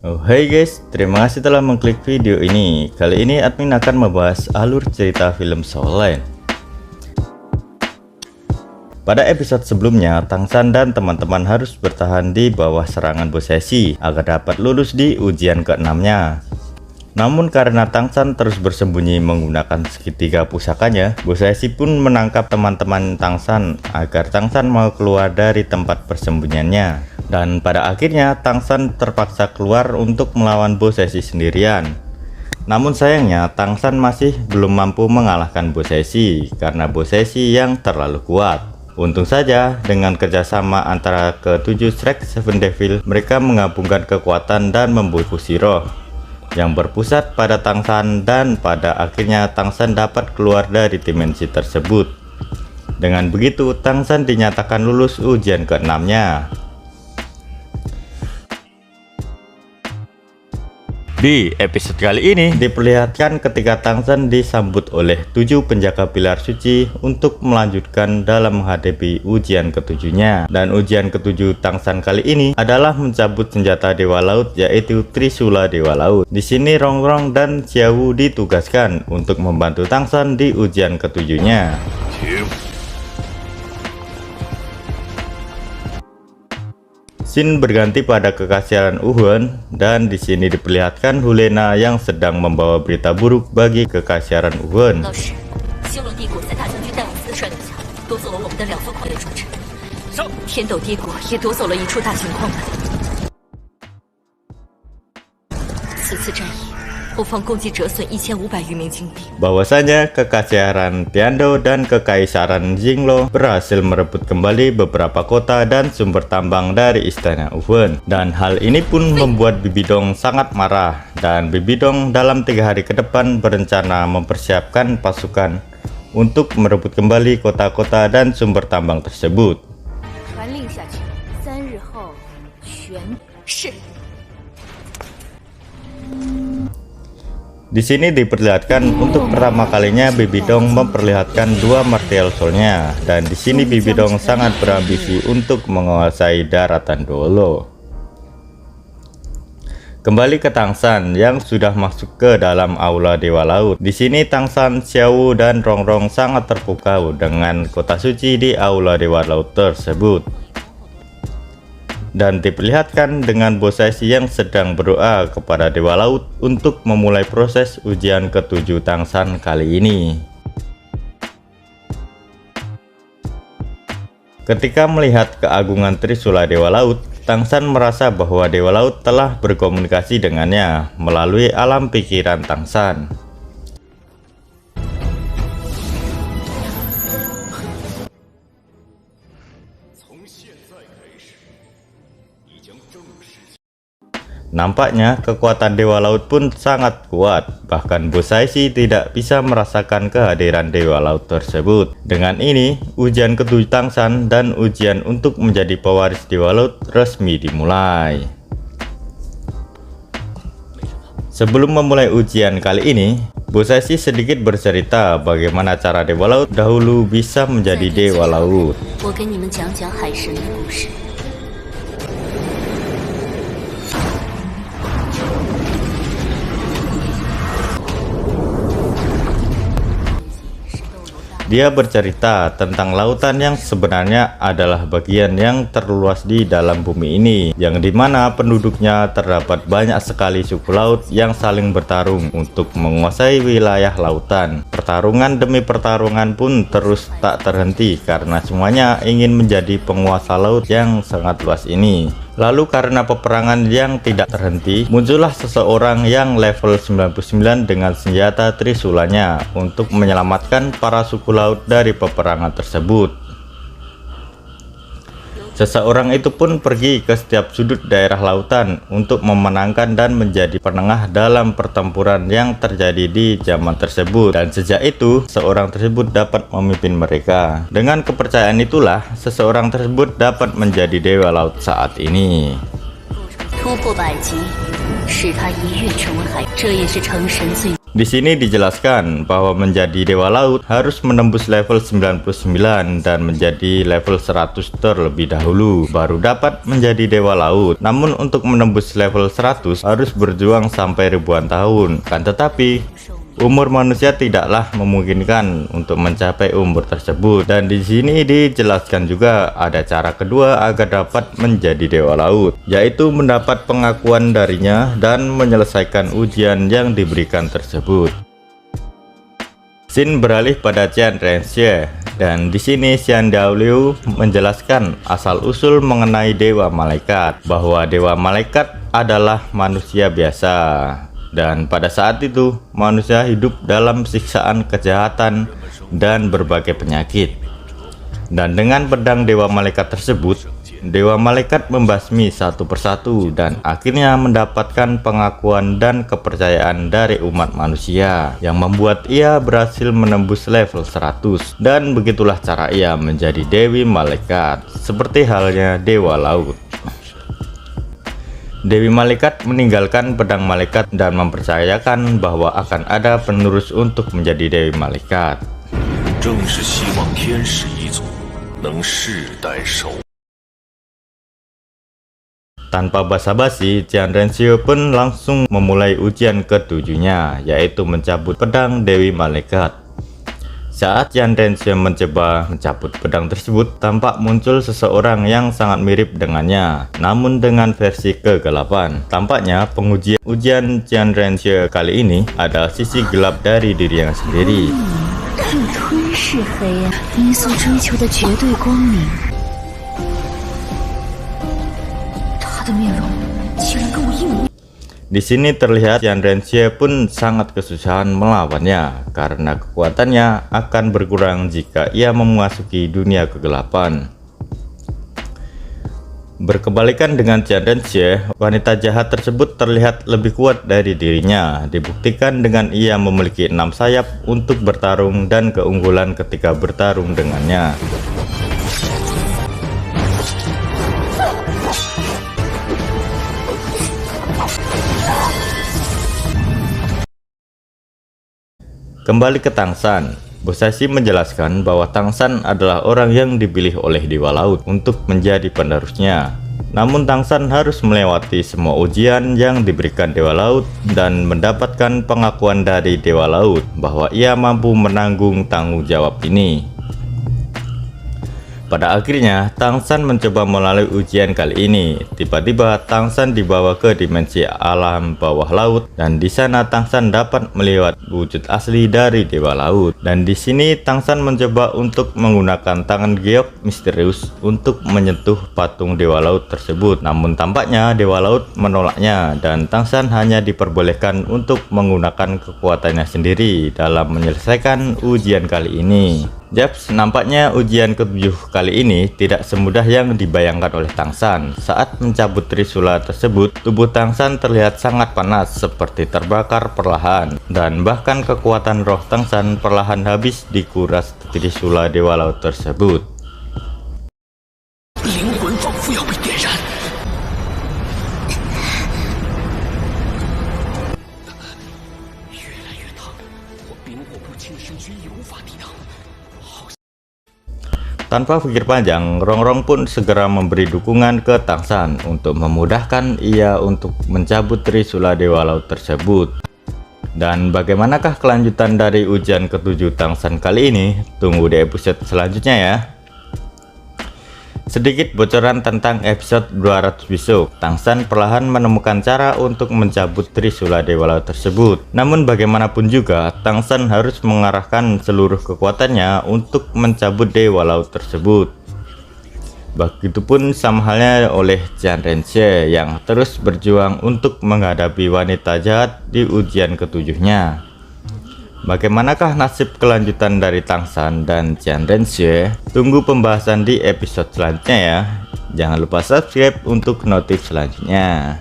Hai guys, terima kasih telah mengklik video ini. Kali ini admin akan membahas alur cerita film Soul Line. Pada episode sebelumnya, Tangsan dan teman-teman harus bertahan di bawah serangan Bosesi agar dapat lulus di ujian ke-6-nya. Namun karena Tangsan terus bersembunyi menggunakan segitiga pusakanya, Bosesi pun menangkap teman-teman Tangsan agar Tangsan mau keluar dari tempat persembunyiannya. Dan pada akhirnya Tangsan terpaksa keluar untuk melawan Bosesi sendirian. Namun sayangnya Tangsan masih belum mampu mengalahkan Bosesi karena Bosesi yang terlalu kuat. Untung saja dengan kerjasama antara ke-7 Shrek Seven Devil, mereka menggabungkan kekuatan dan membunuh Shiro yang berpusat pada Tangsan, dan pada akhirnya Tangsan dapat keluar dari dimensi tersebut. Dengan begitu Tangsan dinyatakan lulus ujian ke-6-nya. Di episode kali ini diperlihatkan ketika Tangsan disambut oleh 7 penjaga pilar suci untuk melanjutkan dalam menghadapi ujian ke-7-nya. Dan ujian ke-7 Tangsan kali ini adalah mencabut senjata Dewa Laut, yaitu Trisula Dewa Laut. Di sini Rongrong dan Xiaowu ditugaskan untuk membantu Tangsan di ujian ke-7-nya. Scene berganti pada kekasihan Wuhan, dan di sini diperlihatkan Hulena yang sedang membawa berita buruk bagi kekasihan Wuhan. 老师，修罗帝国在大将军戴姆斯的率领下，夺走了我们的2艘矿业重镇。天斗帝国也夺走了一处大型矿门。此次战役，后方共计折损1500余名精兵。 Bahwasanya kekaisaran Tiando dan kekaisaran Jinglo berhasil merebut kembali beberapa kota dan sumber tambang dari istana Wuhan. Dan hal ini pun membuat Bibidong sangat marah, dan Bibidong dalam 3 hari ke depan berencana mempersiapkan pasukan untuk merebut kembali kota-kota dan sumber tambang tersebut. 传令下去，3日后全是。 Di sini diperlihatkan untuk pertama kalinya Bibidong memperlihatkan 2 martial soul-nya, dan di sini Bibidong sangat berambisi untuk menguasai daratan Dolo. Kembali ke Tangsan yang sudah masuk ke dalam aula Dewa Laut. Di sini Tangsan, Xiaowu dan Rongrong sangat terpukau dengan kota suci di aula Dewa Laut tersebut. Dan diperlihatkan dengan Bosesi yang sedang berdoa kepada Dewa Laut untuk memulai proses ujian ke-7 Tangsan kali ini. Ketika melihat keagungan Trisula Dewa Laut, Tangsan merasa bahwa Dewa Laut telah berkomunikasi dengannya melalui alam pikiran Tangsan. Nampaknya kekuatan Dewa Laut pun sangat kuat, bahkan Bosesi tidak bisa merasakan kehadiran Dewa Laut tersebut. Dengan ini, ujian ke-7 Tangsan dan ujian untuk menjadi pewaris Dewa Laut resmi dimulai. Sebelum memulai ujian kali ini, Bosesi sedikit bercerita bagaimana cara Dewa Laut dahulu bisa menjadi Dewa Laut. 我跟你们讲讲海神的故事。 Dia bercerita tentang lautan yang sebenarnya adalah bagian yang terluas di dalam bumi ini, yang dimana penduduknya terdapat banyak sekali suku laut yang saling bertarung untuk menguasai wilayah lautan. Pertarungan demi pertarungan pun terus tak terhenti karena semuanya ingin menjadi penguasa laut yang sangat luas ini. Lalu karena peperangan yang tidak terhenti, muncullah seseorang yang level 99 dengan senjata Trisulanya untuk menyelamatkan para suku laut dari peperangan tersebut. Seseorang itu pun pergi ke setiap sudut daerah lautan untuk memenangkan dan menjadi penengah dalam pertempuran yang terjadi di zaman tersebut. Dan sejak itu, seorang tersebut dapat memimpin mereka. Dengan kepercayaan itulah, seseorang tersebut dapat menjadi Dewa Laut saat ini. 突破百级，使他一跃成为海，这也是成神最。Di sini dijelaskan bahwa menjadi dewa laut harus menembus level 99 dan menjadi level 100 terlebih dahulu baru dapat menjadi dewa laut. Namun untuk menembus level 100 harus berjuang sampai ribuan tahun. Kan tetapi umur manusia tidaklah memungkinkan untuk mencapai umur tersebut. Dan di sini dijelaskan juga ada cara kedua agar dapat menjadi dewa laut, yaitu mendapat pengakuan darinya dan menyelesaikan ujian yang diberikan tersebut. Scene beralih pada Jian Renxue, dan di sini Xian Daoliu menjelaskan asal-usul mengenai dewa malaikat, bahwa dewa malaikat adalah manusia biasa. Dan pada saat itu manusia hidup dalam siksaan kejahatan dan berbagai penyakit. Dan dengan pedang dewa malaikat tersebut, dewa malaikat membasmi satu persatu dan akhirnya mendapatkan pengakuan dan kepercayaan dari umat manusia yang membuat ia berhasil menembus level 100. Dan begitulah cara ia menjadi dewi malaikat, seperti halnya dewa laut. Dewi malaikat meninggalkan pedang malaikat dan mempercayakan bahwa akan ada penerus untuk menjadi dewi malaikat. Tanpa basa-basi, Jian Renxue pun langsung memulai ujian ketujuhnya, yaitu mencabut pedang dewi malaikat. Saat Jian Renxue mencoba mencabut pedang tersebut, tampak muncul seseorang yang sangat mirip dengannya, namun dengan versi kegelapan. Tampaknya pengujian ujian Jian Renxue kali ini adalah sisi gelap dari dirinya sendiri. Di sini terlihat Jian Renxue pun sangat kesusahan melawannya karena kekuatannya akan berkurang jika ia memasuki dunia kegelapan. Berkebalikan dengan Jian Renxue, wanita jahat tersebut terlihat lebih kuat dari dirinya, dibuktikan dengan ia memiliki 6 sayap untuk bertarung dan keunggulan ketika bertarung dengannya. Kembali ke Tang San, Bos Cai Xi menjelaskan bahwa Tang San adalah orang yang dipilih oleh dewa laut untuk menjadi penerusnya. Namun Tang San harus melewati semua ujian yang diberikan dewa laut dan mendapatkan pengakuan dari dewa laut bahwa ia mampu menanggung tanggung jawab ini. Pada akhirnya, Tang San mencoba melalui ujian kali ini. Tiba-tiba Tang San dibawa ke dimensi alam bawah laut, dan di sana Tang San dapat melihat wujud asli dari dewa laut. Dan di sini Tang San mencoba untuk menggunakan tangan giok misterius untuk menyentuh patung dewa laut tersebut. Namun tampaknya dewa laut menolaknya, dan Tang San hanya diperbolehkan untuk menggunakan kekuatannya sendiri dalam menyelesaikan ujian kali ini. Japs, nampaknya ujian ke-7 kali ini tidak semudah yang dibayangkan oleh Tang San. Saat mencabut trisula tersebut, tubuh Tang San terlihat sangat panas seperti terbakar perlahan, dan bahkan kekuatan roh Tang San perlahan habis dikuras trisula dewa laut tersebut. Tanpa pikir panjang, Rongrong pun segera memberi dukungan ke Tang San untuk memudahkan ia untuk mencabut trisula dewa laut tersebut. Dan bagaimanakah kelanjutan dari ujian ke-7 Tang San kali ini? Tunggu di episode selanjutnya ya. Sedikit bocoran tentang episode 200 besok. Tang San perlahan menemukan cara untuk mencabut trisula dewa laut tersebut. Namun bagaimanapun juga, Tang San harus mengarahkan seluruh kekuatannya untuk mencabut dewa laut tersebut. Begitupun sama halnya oleh Jian Renxue yang terus berjuang untuk menghadapi wanita jahat di ujian ke-7-nya. Bagaimanakah nasib kelanjutan dari Tang San dan Jian Renxue? Tunggu pembahasan di episode selanjutnya ya. Jangan lupa subscribe untuk notif selanjutnya.